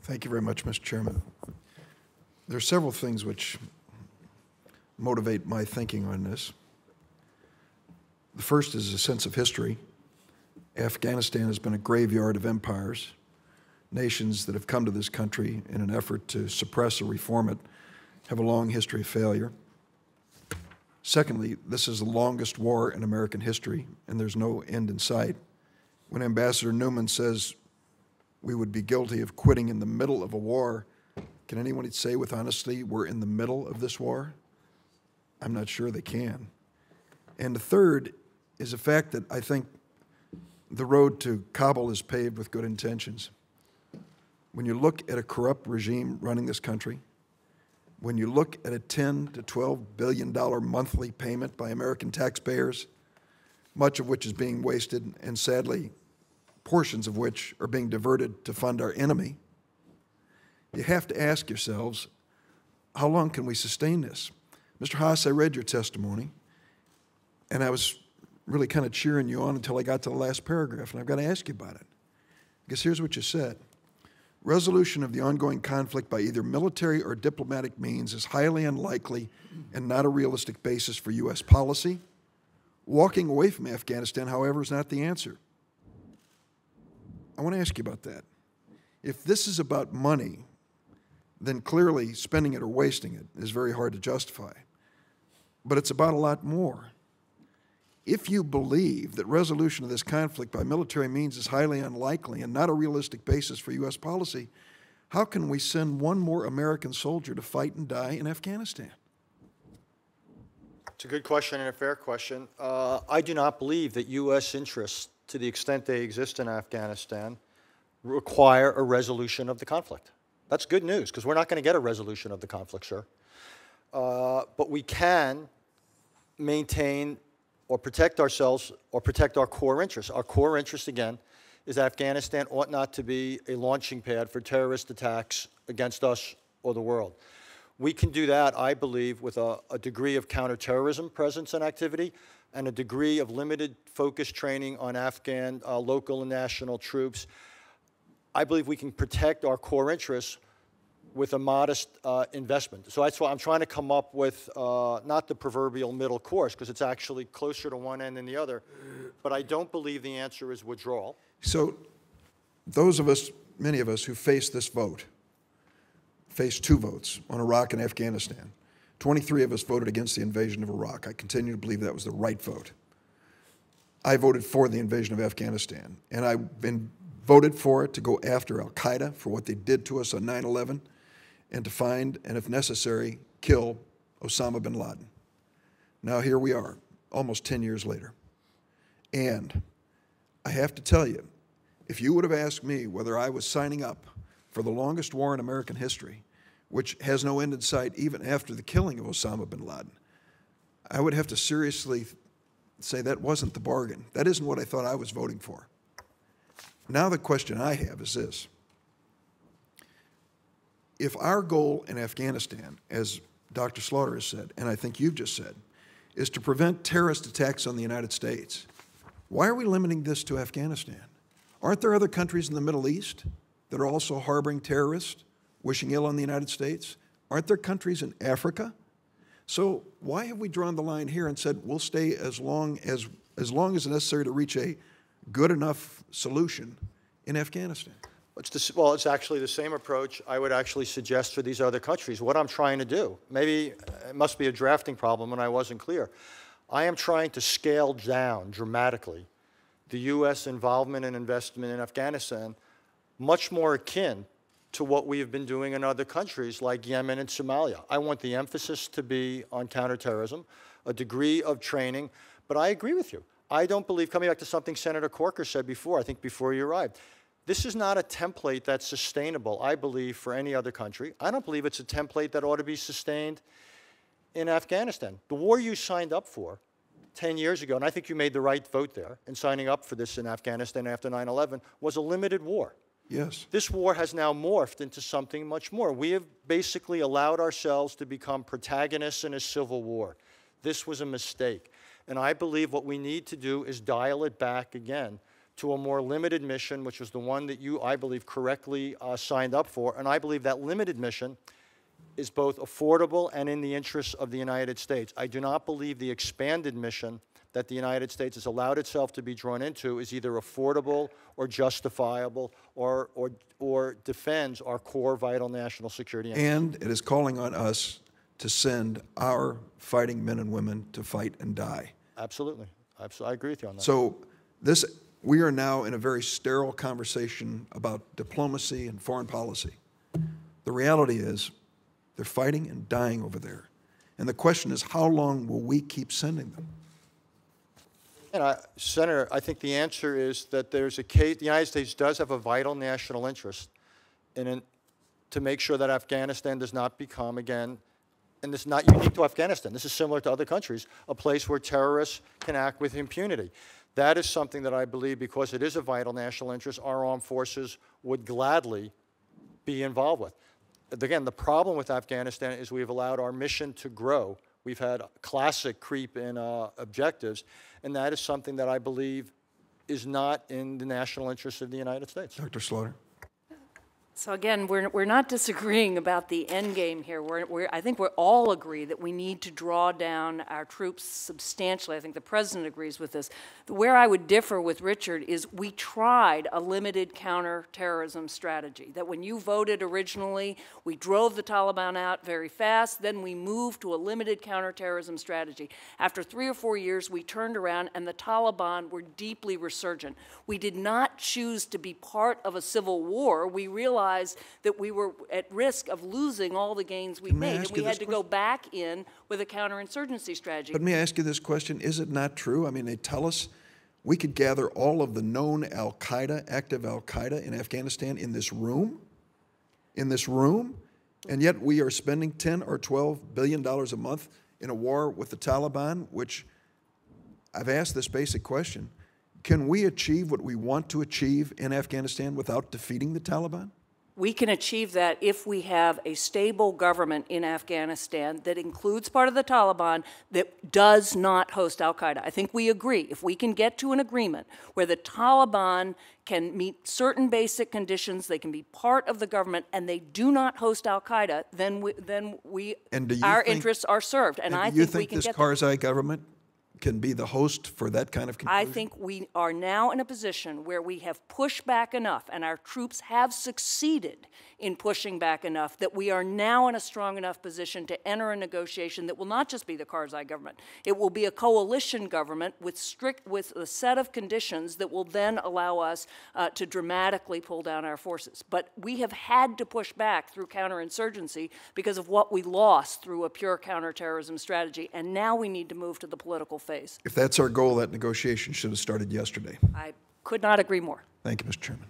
Thank you very much, Mr. Chairman. There are several things which motivate my thinking on this. The first is a sense of history. Afghanistan has been a graveyard of empires. Nations that have come to this country in an effort to suppress or reform it have a long history of failure. Secondly, this is the longest war in American history, and there's no end in sight. When Ambassador Newman says we would be guilty of quitting in the middle of a war, can anyone say with honesty we're in the middle of this war? I'm not sure they can. And the third is the fact that I think the road to Kabul is paved with good intentions. When you look at a corrupt regime running this country, when you look at a $10 to $12 billion monthly payment by American taxpayers, much of which is being wasted, and sadly, portions of which are being diverted to fund our enemy, you have to ask yourselves, how long can we sustain this? Mr. Haass, I read your testimony, and I was really kind of cheering you on until I got to the last paragraph, and I've got to ask you about it. Because here's what you said. Resolution of the ongoing conflict by either military or diplomatic means is highly unlikely and not a realistic basis for U.S. policy. Walking away from Afghanistan, however, is not the answer. I want to ask you about that. If this is about money, then clearly spending it or wasting it is very hard to justify. But it's about a lot more. If you believe that resolution of this conflict by military means is highly unlikely and not a realistic basis for U.S. policy, how can we send one more American soldier to fight and die in Afghanistan? It's a good question and a fair question. I do not believe that U.S. interests, to the extent they exist in Afghanistan, require a resolution of the conflict. That's good news, because we're not going to get a resolution of the conflict, sir. But we can maintain or protect ourselves or protect our core interests. Our core interest, again, is Afghanistan ought not to be a launching pad for terrorist attacks against us or the world. We can do that, I believe, with a degree of counterterrorism presence and activity and a degree of limited focus training on Afghan local and national troops. I believe we can protect our core interests with a modest investment. So that's why I'm trying to come up with not the proverbial middle course, because it's actually closer to one end than the other. But I don't believe the answer is withdrawal. So those of us, many of us who face this vote, face two votes on Iraq and Afghanistan. 23 of us voted against the invasion of Iraq. I continue to believe that was the right vote. I voted for the invasion of Afghanistan, and I've been voted for it to go after al-Qaeda for what they did to us on 9/11, and to find, and if necessary, kill Osama bin Laden. Now here we are, almost 10 years later. And I have to tell you, if you would have asked me whether I was signing up for the longest war in American history, which has no end in sight even after the killing of Osama bin Laden, I would have to seriously say that wasn't the bargain. That isn't what I thought I was voting for. Now the question I have is this. If our goal in Afghanistan, as Dr. Slaughter has said, and I think you've just said, is to prevent terrorist attacks on the United States, why are we limiting this to Afghanistan? Aren't there other countries in the Middle East that are also harboring terrorists, wishing ill on the United States? Aren't there countries in Africa? So why have we drawn the line here and said we'll stay as long as necessary to reach a good enough solution in Afghanistan? Well, it's actually the same approach I would actually suggest for these other countries. What I'm trying to do, maybe it must be a drafting problem and I wasn't clear. I am trying to scale down dramatically the U.S. involvement and investment in Afghanistan, much more akin to what we have been doing in other countries like Yemen and Somalia. I want the emphasis to be on counterterrorism, a degree of training, but I agree with you. I don't believe, coming back to something Senator Corker said before, I think before you arrived, this is not a template that's sustainable, I believe, for any other country. I don't believe it's a template that ought to be sustained in Afghanistan. The war you signed up for 10 years ago, and I think you made the right vote there in signing up for this in Afghanistan after 9/11, was a limited war. Yes. This war has now morphed into something much more. We have basically allowed ourselves to become protagonists in a civil war. This was a mistake. And I believe what we need to do is dial it back again to a more limited mission, which was the one that you, I believe, correctly signed up for. And I believe that limited mission is both affordable and in the interests of the United States. I do not believe the expanded mission that the United States has allowed itself to be drawn into is either affordable or justifiable or defends our core vital national security interests. And it is calling on us to send our fighting men and women to fight and die. Absolutely. I agree with you on that. So we are now in a very sterile conversation about diplomacy and foreign policy. The reality is they're fighting and dying over there. And the question is, how long will we keep sending them? And Senator, I think the answer is that there's a case, the United States does have a vital national interest to make sure that Afghanistan does not become, again, and this is not unique to Afghanistan, this is similar to other countries, a place where terrorists can act with impunity. That is something that I believe, because it is a vital national interest, our armed forces would gladly be involved with. Again, the problem with Afghanistan is we've allowed our mission to grow. We've had classic creep in objectives, and that is something that I believe is not in the national interest of the United States. Dr. Slaughter. So again, we're not disagreeing about the end game here. I think we all agree that we need to draw down our troops substantially. I think the President agrees with this. Where I would differ with Richard is we tried a limited counterterrorism strategy, that when you voted originally, we drove the Taliban out very fast, then we moved to a limited counterterrorism strategy. After 3 or 4 years, we turned around and the Taliban were deeply resurgent. We did not choose to be part of a civil war. We realized that we were at risk of losing all the gains we made, and we had to go back in with a counterinsurgency strategy. But may I ask you this question? Is it not true? I mean, they tell us we could gather all of the known al-Qaeda, active al-Qaeda in Afghanistan in this room, and yet we are spending $10 or $12 billion a month in a war with the Taliban, which I've asked this basic question. Can we achieve what we want to achieve in Afghanistan without defeating the Taliban? We can achieve that if we have a stable government in Afghanistan that includes part of the Taliban that does not host al-Qaeda. I think we agree. If we can get to an agreement where the Taliban can meet certain basic conditions, they can be part of the government, and they do not host al-Qaeda, then our interests are served. And I think we can get there. Do you think this Karzai government can be the host for that kind of conclusion? I think we are now in a position where we have pushed back enough, and our troops have succeeded in pushing back enough, that we are now in a strong enough position to enter a negotiation that will not just be the Karzai government. It will be a coalition government with a set of conditions that will then allow us to dramatically pull down our forces. But we have had to push back through counterinsurgency because of what we lost through a pure counterterrorism strategy, and now we need to move to the political phase. If that's our goal, that negotiation should have started yesterday. I could not agree more. Thank you, Mr. Chairman.